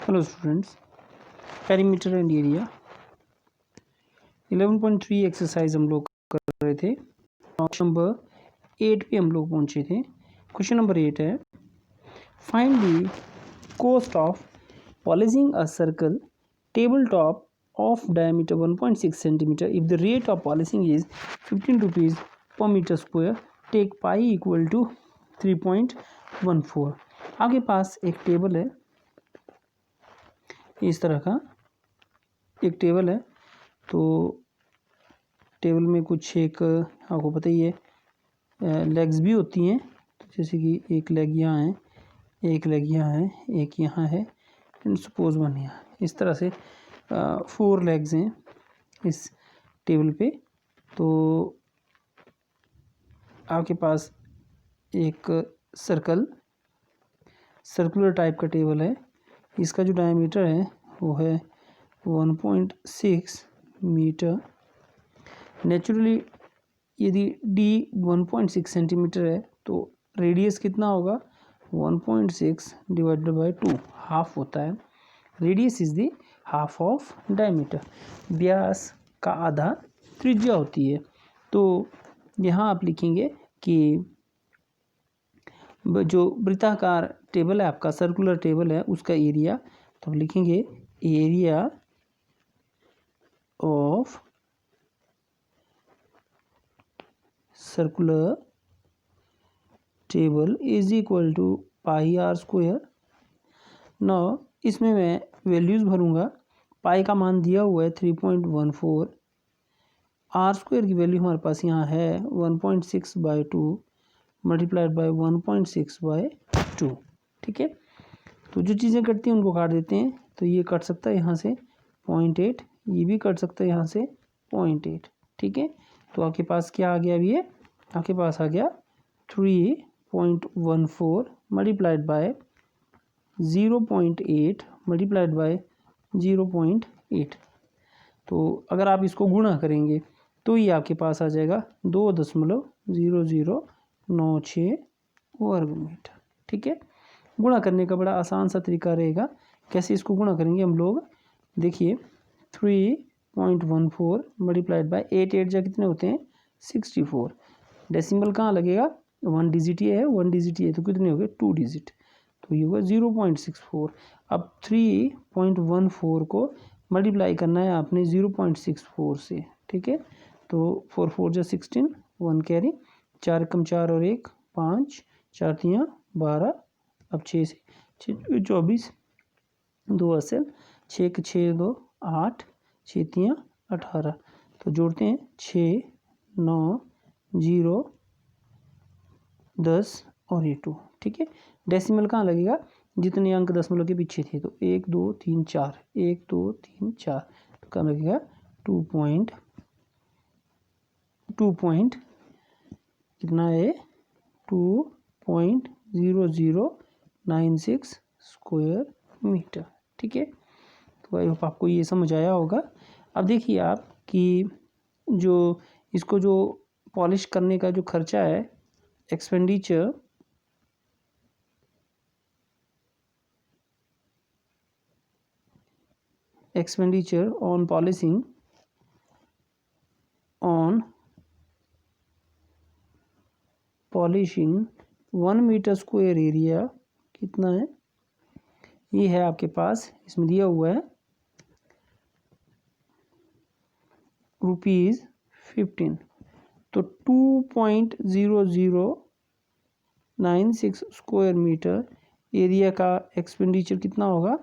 Hello students, perimeter and area 11.3 exercise हम लोग कर रहे थे। क्वेश्चन नंबर 8 पे हम लोग पहुंचे थे। क्वेश्चन नंबर 8 है, find the cost of polishing a circle table top of diameter 1.6 centimetre if the rate of polishing is 15 rupees per metre square, take pi equal to 3.14। आपके पास एक टेबल है, इस तरह का एक टेबल है। तो टेबल में कुछ एक आपको पता ही है लेग्स भी होती हैं। तो जैसे कि एक लेग यहाँ है, एक लेग यहाँ है, एक यहाँ है एंड सपोज वन यहाँ। इस तरह से 4 लेग्स हैं इस टेबल पे। तो आपके पास एक सर्कुलर टाइप का टेबल है। इसका जो डायमीटर है वो है 1.6 मीटर। नेचुरली यदि d 1.6 सेंटीमीटर है तो रेडियस कितना होगा, 1.6 डिवाइडेड बाय 2, हाफ होता है। Radius is the half of diameter. व्यास का आधा त्रिज्या होती है। तो यहाँ आप लिखेंगे कि जो वृत्ताकार टेबल है आपका, सर्कुलर टेबल है, उसका एरिया, तो लिखेंगे area of circular table is equal to pi r square. Now इसमें मैं वैल्यूज़ भरूंगा। पाई का मान दिया हुआ है 3.14, आर स्क्वायर की वैल्यू हमारे पास यहाँ है 1.6/2 मल्टीप्लाइड बाय 1.6/2। ठीक है, तो जो चीज़ें कटती हैं उनको काट देते हैं। तो ये कट सकता है यहाँ से 0.8, ये भी कट सकता है यहाँ से 0.8। ठीक है, तो आपके पास क्या आ गया अभी, ये आपके पास आ गया 3.14 मल्टीप्लाइड बाय 0.8 मल्टीप्लाइड बाय 0.8। तो अगर आप इसको गुणा करेंगे तो ये आपके पास आ जाएगा 2.0096 वर्ग मीटर। ठीक है, गुणा करने का बड़ा आसान सा तरीका रहेगा। कैसे इसको गुणा करेंगे हम लोग, देखिए 3.14 मल्टीप्लाइड बाय 8 जा कितने होते हैं, 64। डेसिमल कहाँ लगेगा, 1 डिजिट ये है, 1 डिजिट ये, तो कितने हो गए, 2 डिजिट, तो ये होगा 0.64। अब 3.14 को मल्टीप्लाई करना है आपने 0.64 से। ठीक है, तो 4 4 जा 16, 1 कैरी, 4 कम 4 और 1 5, 4 3 12, अब 6 से 24, 2 असल, 6 के 6 2 8, 6 3 18। तो जोड़ते हैं 6 9 0 10 और ये 2। ठीक है, डेसिमल कहाँ लगेगा, जितने अंक दशमलव के पीछे थे, तो 1 2 3 4, 1 2 3 4, तो कहाँ लगेगा 2 कितना है, 2.0096 स्क्वायर मीटर। ठीक है, तो आई होप आपको ये समझ आया होगा। अब देखिए आप कि जो इसको जो पॉलिश करने का जो खर्चा है, expenditure on polishing 1 metre square area कितना है, ये है आपके पास, इसमें दिया हुआ है ₹15। तो 2.0096 स्क्वायर मीटर एरिया का एक्सपेंडिचर कितना होगा,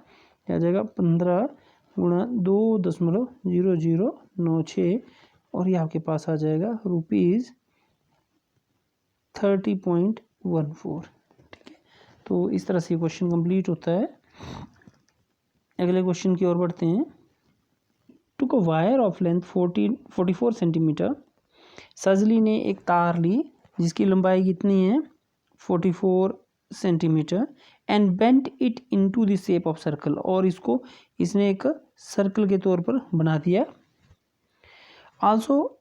आ जाएगा 15 गुणा 2.0096, और ये आपके पास आ जाएगा ₹30.14। ठीक है, तो इस तरह से क्वेश्चन कंप्लीट होता है। अगले क्वेश्चन की ओर बढ़ते हैं। Took a wire of length 44 centimetre. Sajli ने एक तार ली जिसकी लंबाई कितनी है, 44 centimetre, and bent it into the shape of circle, और इसको इसने एक सर्कल के तौर पर बना दिया। आल्सो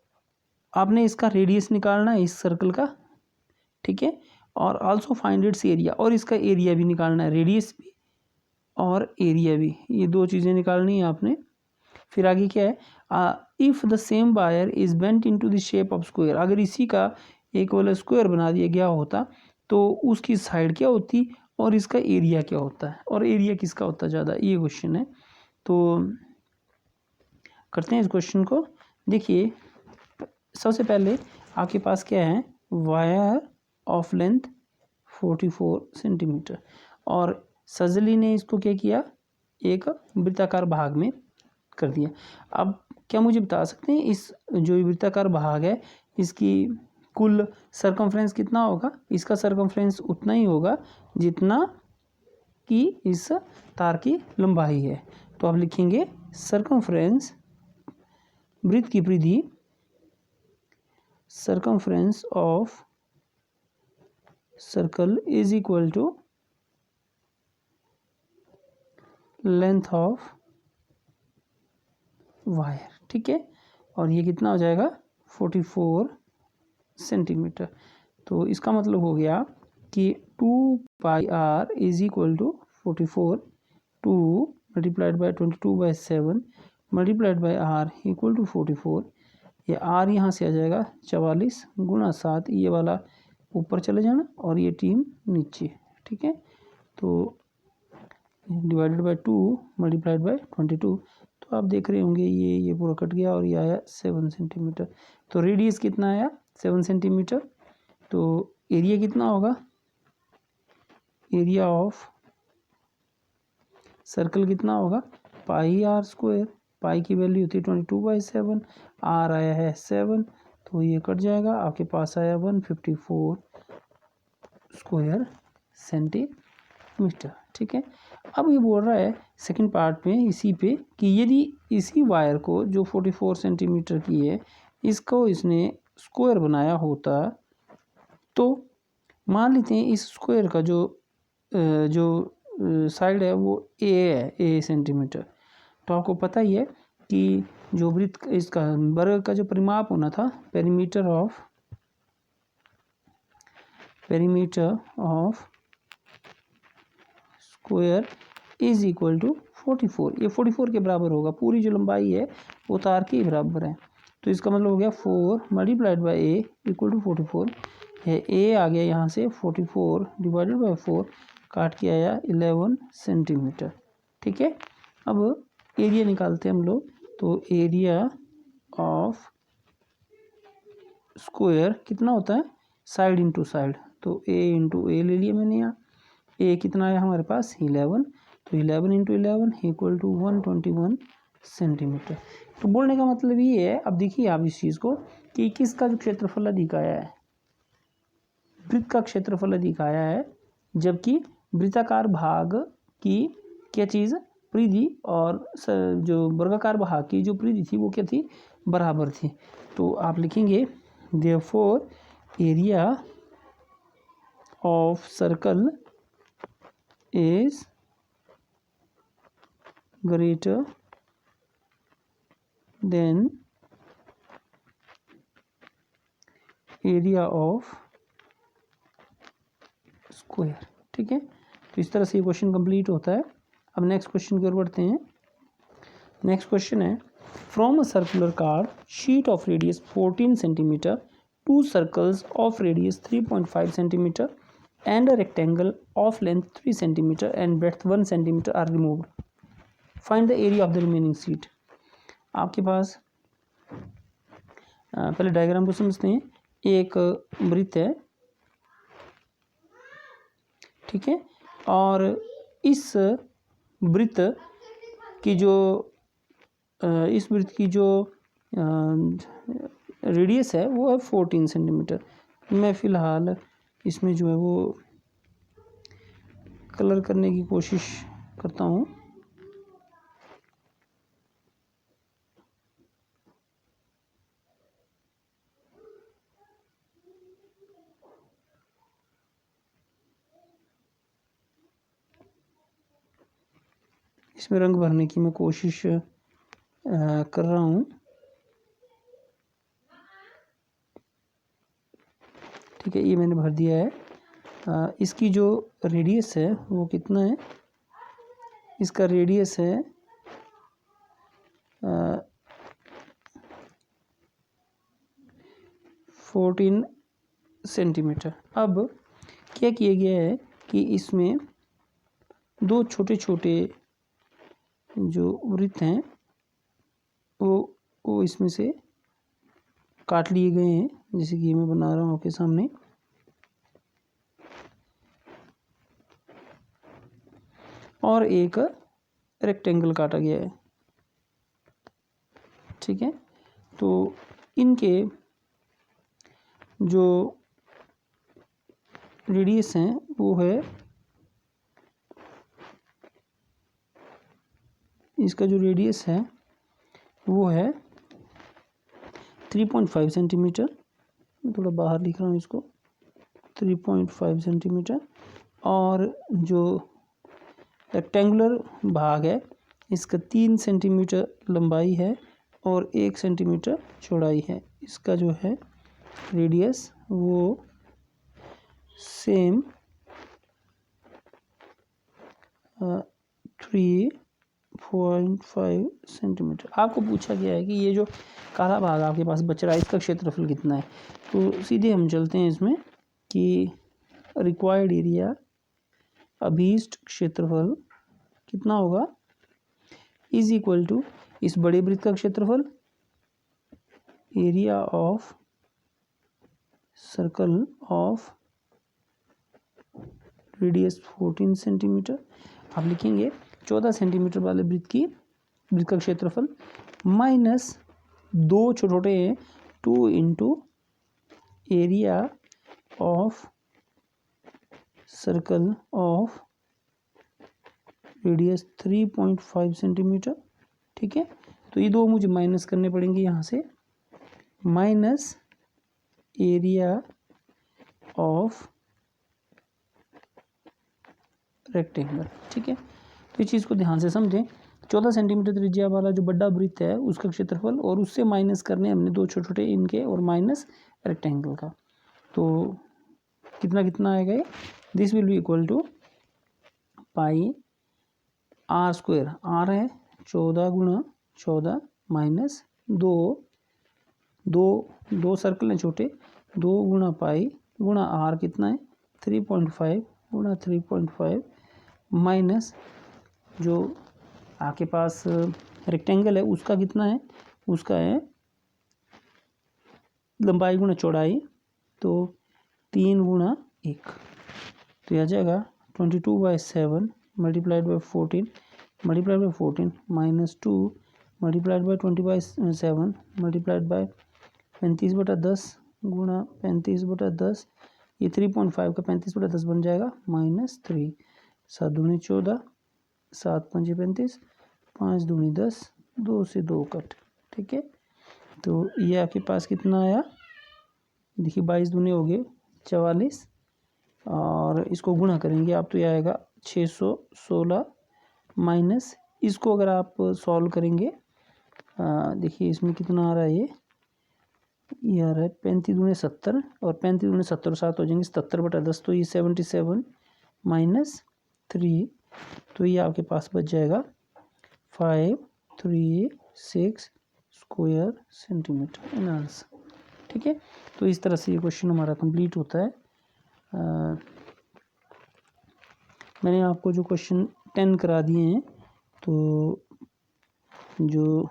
आपने इसका रेडियस निकालना है इस सर्कल का। ठीक है, और आल्सो फाइंड इट्स एरिया, और इसका एरिया भी निकालना है, रेडियस भी और एरिया भी, ये दो चीज़ें निकालनी है आपने। फिर आगे क्या है, if the same wire is bent into the shape of square, अगर इसी का एक वाला स्क्वायर बना दिया गया होता तो उसकी साइड क्या होती और इसका एरिया क्या होता है, और एरिया किसका होता ज़्यादा, ये क्वेश्चन है। तो करते हैं इस क्वेश्चन को। देखिए सबसे पहले आपके पास क्या है, वायर ऑफ लेंथ 44 सेंटीमीटर, और सजली ने इसको क्या किया, एक वृत्ताकार भाग में कर दिया। अब क्या मुझे बता सकते हैं इस जो वृत्ताकार भाग है इसकी कुल सरकमफ्रेंस कितना होगा? इसका सरकमफ्रेंस उतना ही होगा जितना कि इस तार की लंबाई है। तो आप लिखेंगे सरकमफ्रेंस, वृत्त की परिधि, circumference of circle is equal to length of wire, ठीक है। और ये कितना हो जाएगा 44 सेंटीमीटर। तो इसका मतलब हो गया कि 2πr is equal to 44, 2 multiplied by 22/7 multiplied by r equal to 44। ये r यहाँ से आ जाएगा 44 गुणा 7, ये वाला ऊपर चले जाना और ये टीम नीचे, ठीक है। तो डिवाइडेड बाई 2 मल्टीप्लाइड बाई 22, तो आप देख रहे होंगे ये पूरा कट गया और ये आया 7 सेंटीमीटर। तो रेडियस कितना आया 7 सेंटीमीटर। तो एरिया कितना होगा, एरिया ऑफ सर्कल कितना होगा πr², पाई की वैल्यू होती है 22/7, r आया है 7, तो ये कट जाएगा, आपके पास आया 154 स्क्वायर सेंटीमीटर, ठीक है। अब ये बोल रहा है सेकंड पार्ट में इसी पे कि यदि इसी वायर को जो 44 सेंटीमीटर की है इसको इसने स्क्वायर बनाया होता, तो मान लेते हैं इस स्क्वायर का जो साइड है वो ए सेंटीमीटर। तो आपको पता ही है कि जो वृत्त इसका वर्ग का जो परिमाप होना था, perimeter of square is equal to 44, ये 44 के बराबर होगा, पूरी जो लंबाई है वो तार के बराबर है। तो इसका मतलब हो गया 4 multiplied by A equal to 44 है, ए आ गया यहाँ से 44 डिवाइडेड बाई 4 काट के आया 11 सेंटीमीटर, ठीक है। अब एरिया निकालते हैं हम लोग। तो एरिया ऑफ स्क्वायर कितना होता है, साइड इंटू साइड, तो ए इंटू ए ले लिया मैंने यहाँ, ए कितना आया हमारे पास 11, तो 11 इंटू 11 इक्वल टू 121 सेंटीमीटर। तो बोलने का मतलब ये है, अब देखिए आप इस चीज़ को कि किसका जो क्षेत्रफल अधिक आया है, वृत्त का क्षेत्रफल अधिक आया है, जबकि वृत्ताकार भाग की क्या चीज़ परिधि और जो वर्गाकार भाग की जो परिधि थी वो क्या थी, बराबर थी। तो आप लिखेंगे therefore area of circle is greater than area of square, ठीक है। तो इस तरह से ये क्वेश्चन कंप्लीट होता है। अब नेक्स्ट क्वेश्चन की ओर बढ़ते हैं। नेक्स्ट क्वेश्चन है, from a circular card sheet of radius 14 centimetre, to circles of radius 3.5 centimetre and a rectangle of length 3 centimeter and breadth 1 centimeter are removed. Find the area of the remaining sheet. आपके पास पहले diagram को समझते हैं। एक वृत्त है, ठीक है, और इस वृत्त की जो रेडियस है वो है 14 सेंटीमीटर। मैं फ़िलहाल इसमें जो है वो कलर करने की कोशिश करता हूँ। इसमें रंग भरने की मैं कोशिश कर रहा हूँ, ठीक है। ये मैंने भर दिया है। इसकी जो रेडियस है वो कितना है, इसका रेडियस है 14 सेंटीमीटर। अब क्या किया गया है कि इसमें दो छोटे छोटे जो वृत्त हैं वो इसमें से काट लिए गए हैं, जैसे कि मैं बना रहा हूँ आपके सामने। और एक रेक्टेंगल काटा गया है, ठीक है। तो इनके जो रेडियस हैं वो है, इसका जो रेडियस है वो है 3.5 सेंटीमीटर। मैं थोड़ा बाहर लिख रहा हूँ इसको, 3.5 सेंटीमीटर। और जो रेक्टेंगुलर भाग है इसका 3 सेंटीमीटर लंबाई है और 1 सेंटीमीटर चौड़ाई है। इसका जो है रेडियस वो सेम 3.5 सेंटीमीटर। आपको पूछा गया है कि ये जो काला भाग आपके पास बच रहा है इसका क्षेत्रफल कितना है। तो सीधे हम चलते हैं इसमें कि रिक्वायर्ड एरिया, अभीष्ट क्षेत्रफल कितना होगा, इज इक्वल टू इस बड़े वृत्त का क्षेत्रफल, area of circle of radius 14 centimetre. आप लिखेंगे 14 सेंटीमीटर वाले वृत्त का क्षेत्रफल माइनस दो छोटे 2 into area of circle of radius 3.5 centimetre, ठीक है। तो ये दो मुझे माइनस करने पड़ेंगे यहाँ से, माइनस एरिया ऑफ रेक्टेंगल, ठीक है। तो इस चीज़ को ध्यान से समझें। 14 सेंटीमीटर त्रिज्या वाला जो बड़ा वृत्त है उसका क्षेत्रफल, और उससे माइनस करने हमने दो छोटे छोटे इनके, और माइनस रेक्टेंगल का। तो कितना कितना आएगा ये, this will be equal to pi r square. R है 14 गुणा 14 माइनस दो सर्कल हैं छोटे, 2 गुणा पाई गुणा आर कितना है 3.5 गुणा 3.5 माइनस जो आपके पास रेक्टेंगल है उसका कितना है, उसका है लंबाई गुणा चौड़ाई, तो 3 गुणा 1। तो यह आ जाएगा 22/7 multiplied by 14 minus 2 multiplied by 20/7 multiplied by 35/10 गुणा 35/10। ये 3.5 का 35/10 बन जाएगा -3। 7 दूनी 14, 7 पंजे 35, 5 दूनी 10, 2 से 2 कट, ठीक है। तो ये आपके पास कितना आया, देखिए 22 दूनी हो गए 44, और इसको गुणा करेंगे आप तो ये आएगा 616 माइनस, इसको अगर आप सॉल्व करेंगे देखिए इसमें कितना आ रहा है, ये आ रहा है 35 दूनी 70, और 35 दूनी 70 7 हो जाएंगे 77/10, तो ये 77 माइनस 3, तो ये आपके पास बच जाएगा 536 स्क्वायर सेंटीमीटर इन आंसर, ठीक है। तो इस तरह से ये क्वेश्चन हमारा कंप्लीट होता है। मैंने आपको जो क्वेश्चन 10 करा दिए हैं, तो जो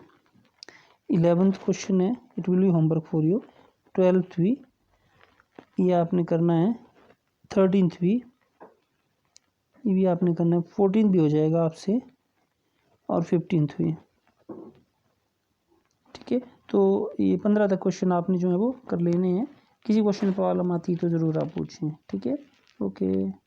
11th क्वेश्चन है it will be homework for you, 12th भी ये आपने करना है, 13th भी ये भी आपने करना है, 14th भी हो जाएगा आपसे, और 15th भी, ठीक है। तो ये 15 तक क्वेश्चन आपने जो है वो कर लेने हैं। किसी क्वेश्चन पर प्रॉब्लम आती है तो ज़रूर आप पूछें, ठीक है। ओके।